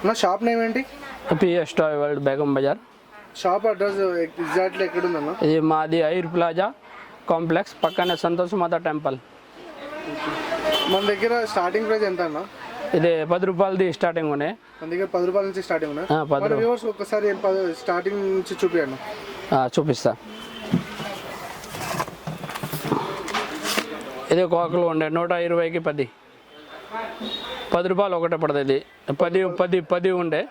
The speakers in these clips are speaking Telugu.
నా షాప్ నేమ్ ఏంటి? PS toy world Begum Bazar. Shop address exactly ఎక్కడ ఉందన్న? ఇది మాది ఐర్ ప్లాజా కాంప్లెక్స్ పక్కనే సంతోష్ మాత టెంపుల్. మన దగ్గర స్టార్టింగ్ ప్రైస్ ఎంత అన్న? ఇది 10 రూపాయలది స్టార్టింగ్ ఉన్నాయి. మన దగ్గర 10 రూపాయల నుంచి స్టార్టింగ్ ఉన్నాయి. 10 వ్యూవర్స్ ఒక్కసారి స్టార్టింగ్ నుంచి చూపియండి. చూపిస్తా. ఇది కోకలు ఉండే 120కి 10 రూపాయలు ఒకటే పడుతుంది. 10 ఉండే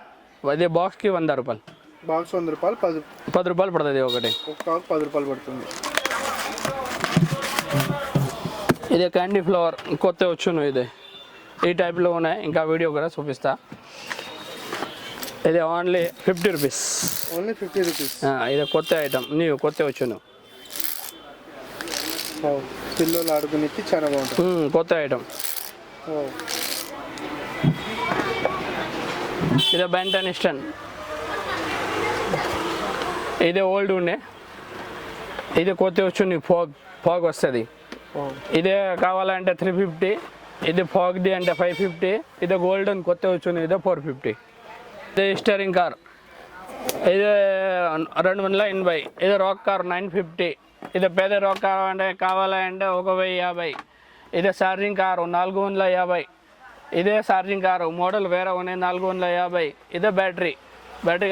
అదే బాక్స్కి 100 రూపాయలు. బాక్స్ 100 రూపాయలు, 10 రూపాయలు పడుతుంది ఒకటి. ఒక 10 రూపాయలు పడుతుంది. ఇది క్యాండీ ఫ్లవర్ కొత్త వచ్చును. ఇది ఈ టైప్లో ఉన్నాయి. ఇంకా వీడియో కూడా చూపిస్తా. ఇది ఓన్లీ 50 రూపీస్. Only 50 rupees. ఇది కొత్త ఐటమ్, నీవు కొత్త వచ్చును. పిల్లలు ఆడుకునేకి చాలా బాగుంటుంది. కొత్త ఐటమ్. ఇది బెంటన్ స్టన్. ఇది ఓల్డ్ ఉండే, ఇది కొత్త వచ్చుని. ఫాగ్ వస్తుంది. ఇదే కావాలంటే 350. ఇది ఫాగ్ది అంటే 550. ఇది గోల్డెన్ కొత్త వచ్చుని, ఇదే 450. ఇది స్టీరింగ్ కార్, ఇది 280. ఇది రాక్ కార్ 950. ఇది పెద్ద రాక్ కార్ అంటే కావాలంటే 1050. ఇది ఛార్జింగ్ కారు 450. ఇదే ఛార్జింగ్ కారు మోడల్ వేరే ఉన్నాయి 450. ఇదే బ్యాటరీ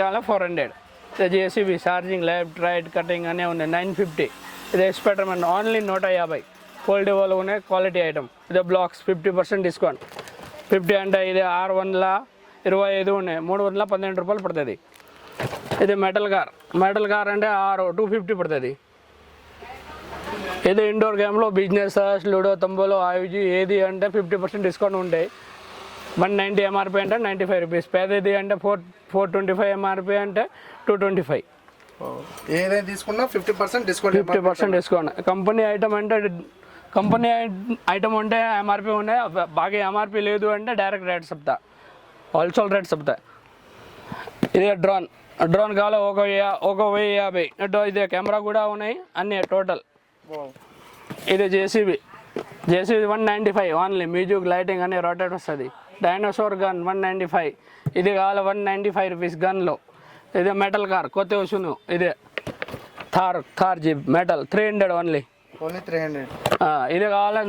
కావాలి 400. ఇది JCB charging left right cutting అనే ఉన్నాయి 950. ఇది ఎక్స్పెరిమెంట్ ఓన్లీ 150. ఫోల్డబుల్ ఉన్నాయి క్వాలిటీ ఐటమ్. ఇది బ్లాక్స్ 50% డిస్కౌంట్. 50 అంటే ఇది 625 ఉన్నాయి. 312 రూపాయలు పడుతుంది. ఇది మెటల్ కార్ అంటే 250 పడుతుంది. ఇది ఇండోర్ గేమ్లో బిజినెస్ లూడో తంబోలో ఐజీ ఏది అంటే 50% డిస్కౌంట్ ఉంటాయి. 190 ఎంఆర్పి అంటే 95 రూపీస్. పేదది అంటే 425 ఎంఆర్పి అంటే 225. ఏదైనా తీసుకున్నా 50% డిస్కౌంట్. 50% డిస్కౌంట్. కంపెనీ ఐటమ్ ఉంటే ఎంఆర్పి ఉన్నాయి. బాగా ఎంఆర్పి లేదు అంటే డైరెక్ట్ రేట్ చెప్తా, హోల్సేల్ రేట్ చెప్తా. ఇది డ్రోన్ కావాలి 150. ఇది కెమెరా కూడా ఉన్నాయి అన్నీ టోటల్. ఇది జేసీబీ 195 ఓన్లీ. మ్యూజిక్ లైటింగ్ అనే రొటేట్ వస్తుంది. Dinosaur gun 195. ఇది కావాలి 195 రూపీస్ గన్లో. ఇది మెటల్ కార్ కొత్త వచ్చును. ఇది థార్ జీప్ మెటల్ 300 ఓన్లీ. 300. ఇది కావాలి